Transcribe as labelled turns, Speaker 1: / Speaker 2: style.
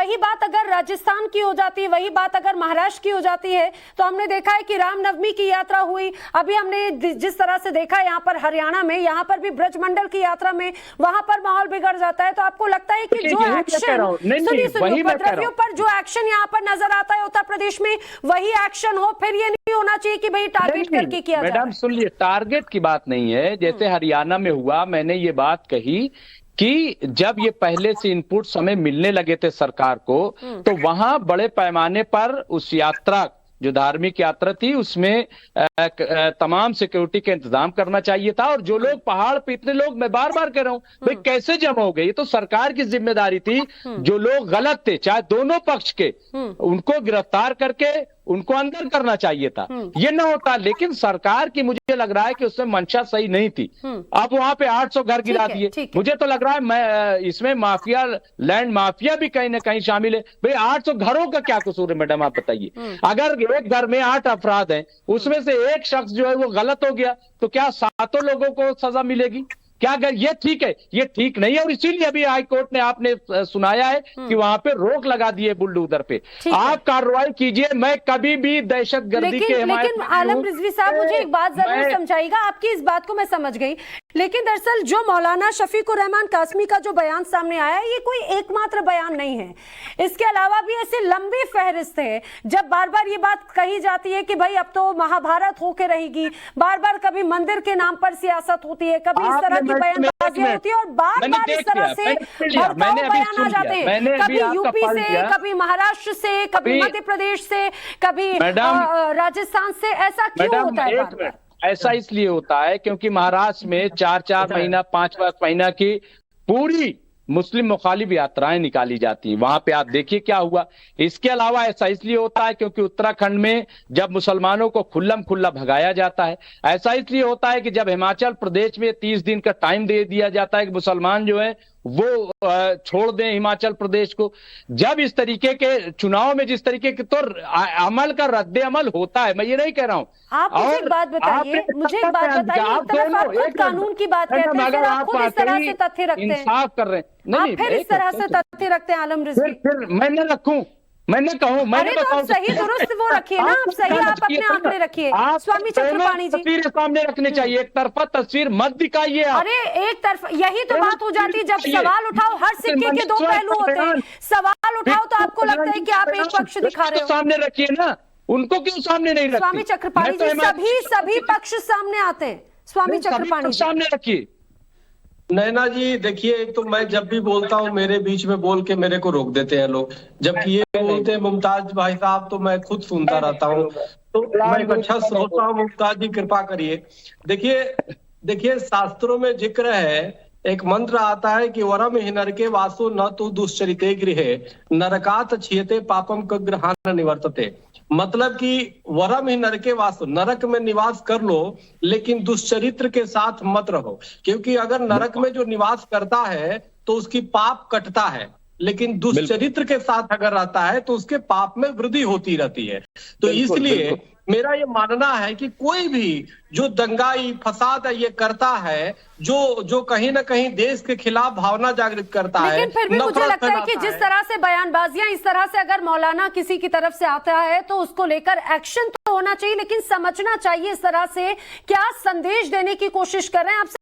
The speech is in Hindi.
Speaker 1: वही बात अगर राजस्थान की हो जाती है, वही बात अगर महाराष्ट्र की हो जाती है, तो हमने देखा है कि रामनवमी की यात्रा हुई, अभी हमने जिस तरह से देखा यहाँ पर हरियाणा में, यहाँ पर भी ब्रजमंडल की यात्रा में वहां पर माहौल बिगड़ जाता है। तो आपको लगता है कि जो एक्शन उपद्रवियों पर जो एक्शन यहाँ पर नजर आता है उत्तर प्रदेश में, वही एक्शन हो, फिर ये नहीं होना चाहिए कि भाई टारगेट करके किया जाए?
Speaker 2: मैडम सुन लीजिए, टारगेट की बात नहीं है। जैसे हरियाणा में हुआ, मैंने ये बात कही कि जब ये पहले से इनपुट हमें मिलने लगे थे सरकार को, तो वहां बड़े पैमाने पर उस यात्रा, जो धार्मिक यात्रा थी, उसमें तमाम सिक्योरिटी का इंतजाम करना चाहिए था। और जो लोग पहाड़ पे, इतने लोग, मैं बार बार कह रहा हूं भाई, कैसे जमा हो गए? ये तो सरकार की जिम्मेदारी थी। जो लोग गलत थे, चाहे दोनों पक्ष के, उनको गिरफ्तार करके उनको अंदर करना चाहिए था, ये ना होता। लेकिन सरकार की, मुझे लग रहा है कि उसमें मंशा सही नहीं थी। अब वहां पे 800 घर गिरा दिए। मुझे तो लग रहा है मैं इसमें माफिया, लैंड माफिया भी कहीं ना कहीं शामिल है। भाई 800 घरों का क्या कसूर है मैडम, आप बताइए। अगर एक घर में 8 अफराद हैं, उसमें से एक शख्स जो है वो गलत हो गया, तो क्या 7 लोगों को सजा मिलेगी? क्या अगर ये ठीक है? ये ठीक नहीं है। और इसीलिए अभी हाई कोर्ट ने, आपने सुनाया है कि वहां पे रोक लगा दी है बुलडोजर पे। आप कार्रवाई कीजिए। मैं कभी भी दहशतगर्दी के हिमायत
Speaker 1: लेकिन आलम रिजवी साहब, मुझे एक बात जरूर समझाइएगा। आपकी इस बात को मैं समझ गई, लेकिन दरअसल जो मौलाना शफीकुर रहमान कासमी का जो बयान सामने आया है, ये कोई एकमात्र बयान नहीं है। इसके अलावा भी ऐसी लंबी फहरिस्त है। जब बार बार ये बात कही जाती है कि भाई अब तो महाभारत होके रहेगी, बार बार कभी मंदिर के नाम पर सियासत होती है, कभी इस तरह की बयानबाजियां होती है, और बार बार इस तरह से भड़काऊ बयान आ जाते हैं, कभी यूपी से, कभी महाराष्ट्र से, कभी मध्य प्रदेश से, कभी राजस्थान से। ऐसा क्यों होता है बार बार?
Speaker 2: ऐसा इसलिए होता है क्योंकि महाराष्ट्र में 4-4 महीना, 5-5 महीना की पूरी मुस्लिम मुखालिफ यात्राएं निकाली जाती हैं। वहां पे आप देखिए क्या हुआ। इसके अलावा ऐसा इसलिए होता है क्योंकि उत्तराखंड में जब मुसलमानों को खुल्लम खुल्ला भगाया जाता है। ऐसा इसलिए होता है कि जब हिमाचल प्रदेश में 30 दिन का टाइम दे दिया जाता है कि मुसलमान जो है वो छोड़ दें हिमाचल प्रदेश को। जब इस तरीके के चुनाव में जिस तरीके के तो अमल का रद्द अमल होता है, मैं ये नहीं कह रहा हूँ।
Speaker 1: आप मुझे एक बात बताइए, एक तरफ आप खुद कानून की बात करते हैं, फिर आप खुद इस तरह से तथ्य रखते हैं,
Speaker 2: इंसाफ कर रहे हैं,
Speaker 1: आप फिर इस तरह से तथ्य रखते हैं आलम रिजवी।
Speaker 2: फिर मैं न रखूं, मैंने कहूं, मैंने
Speaker 1: तो आप सही दुरुस्त वो रखिए ना, आप सही, आप अपने आंकड़े रखिए। स्वामी चक्रपाणी जी,
Speaker 2: तस्वीर सामने रखनी चाहिए, एक तरफा तस्वीर मत दिखाइए।
Speaker 1: अरे एक तरफ, यही तो बात हो जाती है। जब सवाल उठाओ, हर सिक्के के 2 पहलू होते हैं। सवाल उठाओ तो आपको लगता है कि आप एक पक्ष दिखा रहे हो।
Speaker 2: सामने रखिए ना, उनको क्यों सामने नहीं रखते?
Speaker 1: स्वामी चक्रपाणी जी, सभी पक्ष सामने आते हैं। स्वामी चक्रपाणी जी,
Speaker 2: सामने रखिए।
Speaker 3: नैना जी देखिए, एक तो मैं जब भी बोलता हूँ मेरे बीच में बोल के मेरे को रोक देते हैं लोग, जबकि ये बोलते हैं मुमताज भाई साहब, तो मैं खुद सुनता रहता हूँ। तो मैं एक अच्छा श्रोता हूँ, मुमताज जी कृपा करिए। देखिए शास्त्रों में जिक्र है, एक मंत्र आता है कि वरम हि नरके वासो न तो दुश्चरिते गृहे नरकात क्षीयते पापम क ग्रहान निवर्तते। मतलब कि वरम ही नरके वासो, नरक में निवास कर लो लेकिन दुष्चरित्र के साथ मत रहो, क्योंकि अगर नरक में जो निवास करता है तो उसकी पाप कटता है, लेकिन दुष्चरित्र के साथ अगर रहता है तो उसके पाप में वृद्धि होती रहती है। तो इसलिए मेरा ये मानना है कि कोई भी जो दंगाई फसाद ये करता है, जो कहीं ना कहीं देश के खिलाफ भावना जागृत करता है,
Speaker 1: लेकिन फिर भी मुझे लगता है कि जिस तरह से बयानबाजियां इस तरह से अगर मौलाना किसी की तरफ से आता है तो उसको लेकर एक्शन तो होना चाहिए, लेकिन समझना चाहिए इस तरह से क्या संदेश देने की कोशिश कर रहे हैं। आपसे